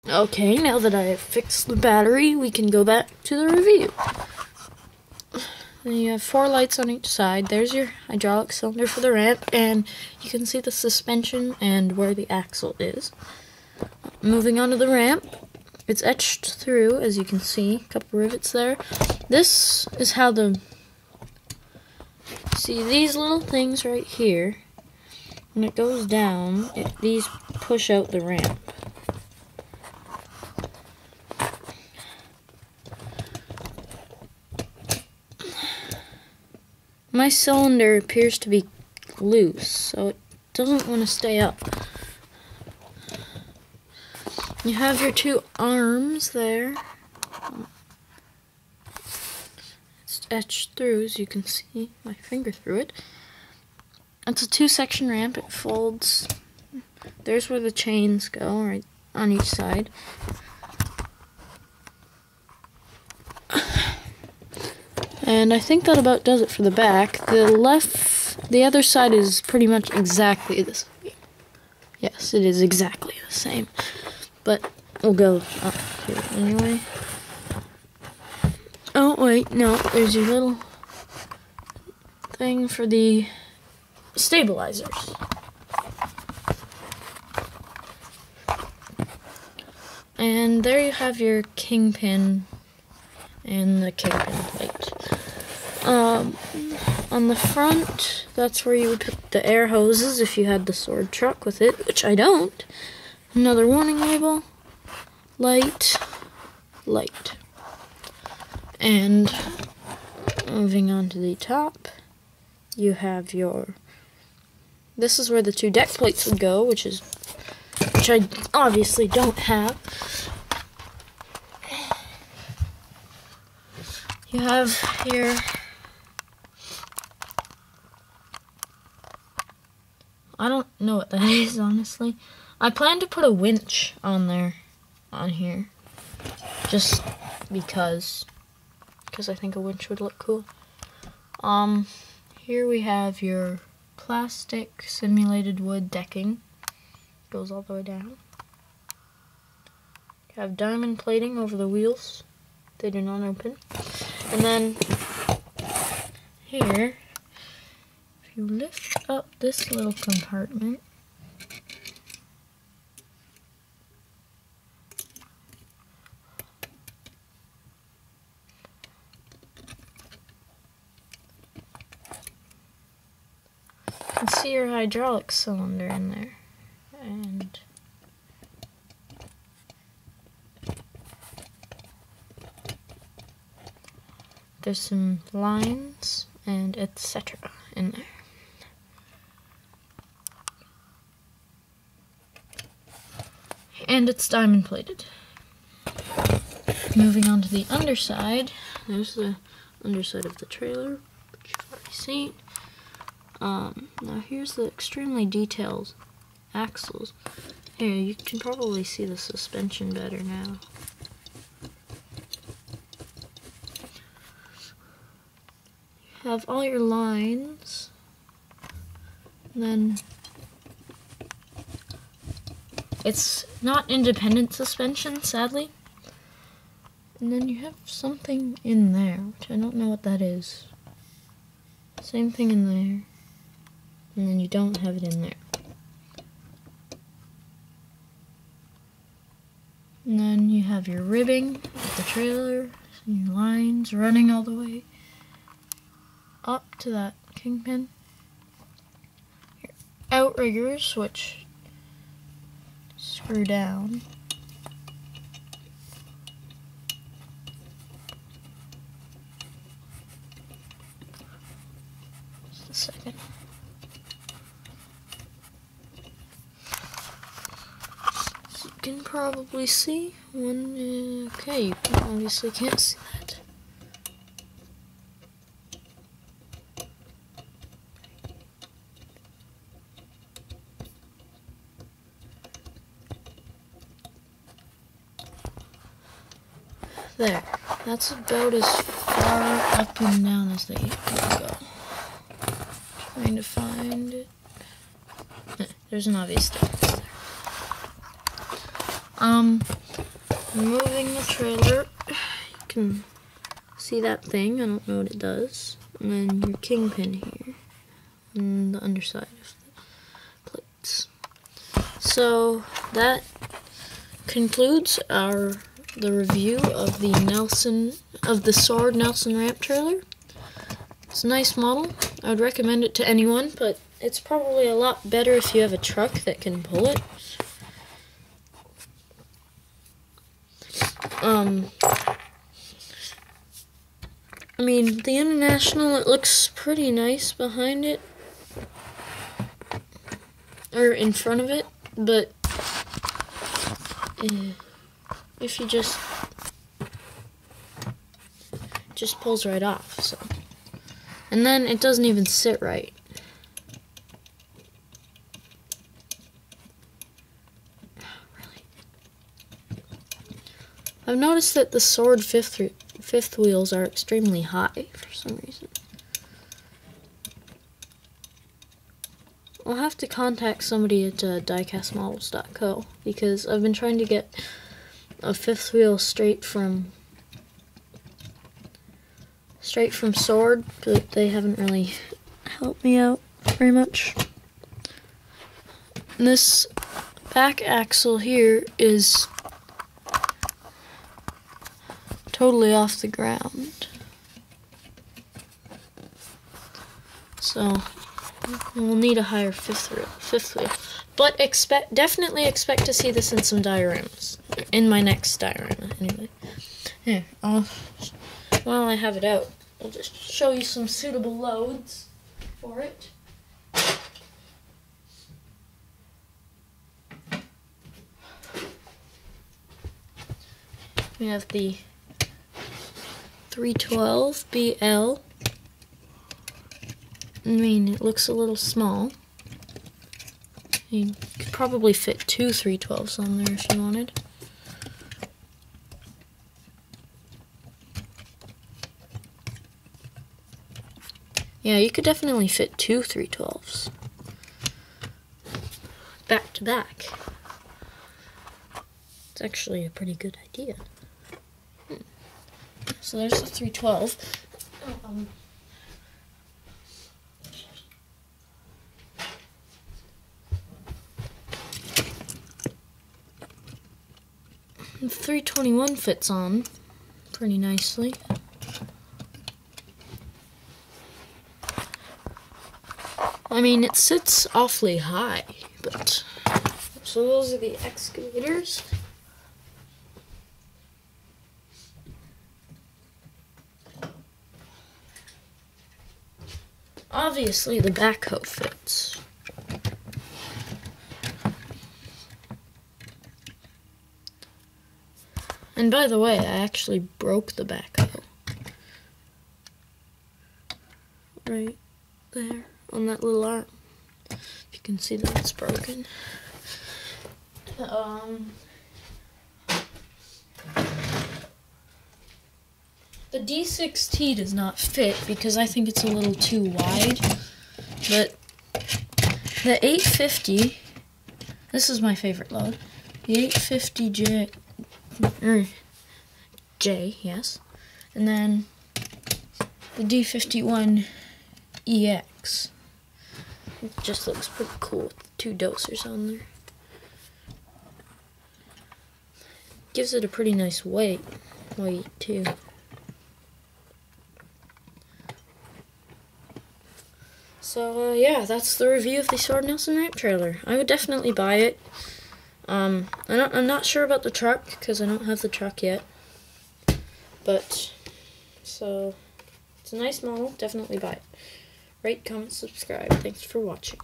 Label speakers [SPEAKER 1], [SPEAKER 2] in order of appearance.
[SPEAKER 1] Okay, now that I have fixed the battery, we can go back to the review. Then you have 4 lights on each side. There's your hydraulic cylinder for the ramp, and you can see the suspension and where the axle is. Moving on to the ramp, it's etched through, as you can see, a couple rivets there. This is how see these little things right here, when it goes down, these push out the ramp. My cylinder appears to be loose, so it doesn't want to stay up. You have your 2 arms there. It's etched through, as you can see my finger through it. It's a 2-section ramp. It folds. There's where the chains go, right on each side. And I think that about does it for the back. The other side is pretty much exactly the same. Yes, it is exactly the same. But we'll go up here anyway. Oh, wait, no, there's your little thing for the stabilizers. And there you have your kingpin and the kingpin plate. On the front, that's where you would put the air hoses if you had the sword truck with it, which I don't. Another warning label, light, light. And moving on to the top, you have this is where the 2 deck plates would go, which I obviously don't have. You have here, I don't know what that is, honestly. I plan to put a winch on here, just because I think a winch would look cool. Here we have your plastic simulated wood decking. Goes all the way down. You have diamond plating over the wheels. They do not open. And then here, if you lift up this little compartment, you can see your hydraulic cylinder in there. And there's some lines and etc. in there. And it's diamond plated. Moving on to the underside, there's the underside of the trailer, which you've already seen. Now here's the extremely detailed axles. Here, you can probably see the suspension better now. You have all your lines, and then it's not independent suspension, sadly. And then you have something in there, which I don't know what that is. Same thing in there. And then you don't have it in there. And then you have your ribbing of the trailer, and your lines running all the way up to that kingpin. Your outriggers, which screw down. Just a second. So you can probably see one. Okay, you obviously can't see that. There. That's about as far up and down as they can go. Trying to find it. There's an obvious difference there. Moving the trailer, you can see that thing, I don't know what it does, and then your kingpin here, and the underside of the plates. So that concludes the review of the Sword Nelson ramp trailer. It's a nice model. I would recommend it to anyone, but it's probably a lot better if you have a truck that can pull it. I mean, the International, it looks pretty nice behind it, or in front of it, but if you just pulls right off, so. And then it doesn't even sit right. I've noticed that the Sword fifth wheels are extremely high for some reason. I'll have to contact somebody at diecastmodels.co because I've been trying to get a fifth wheel straight from Sword, but they haven't really helped me out very much. And this back axle here is totally off the ground, so we'll need a higher fifth wheel. But definitely expect to see this in some dioramas, in my next diorama anyway. Here, while I have it out, I'll just show you some suitable loads for it. We have the 312 BL. I mean, it looks a little small. You could probably fit 2 312s on there if you wanted. Yeah, you could definitely fit 2 312s. Back to back. It's actually a pretty good idea. So there's the 312. The 321 fits on pretty nicely. I mean, it sits awfully high, but so those are the excavators. Obviously, the backhoe fits. And by the way, I actually broke the backhoe. Right there, on that little arm. You can see that it's broken. The D6T does not fit because I think it's a little too wide, but the 850, this is my favorite load, the 850J, yes, and then the D51EX, it just looks pretty cool with the 2 dosers on there. Gives it a pretty nice weight too. So, yeah, that's the review of the Sword Nelson ramp trailer. I would definitely buy it. I'm not sure about the truck, because I don't have the truck yet. But, so, it's a nice model. Definitely buy it. Rate, comment, subscribe. Thanks for watching.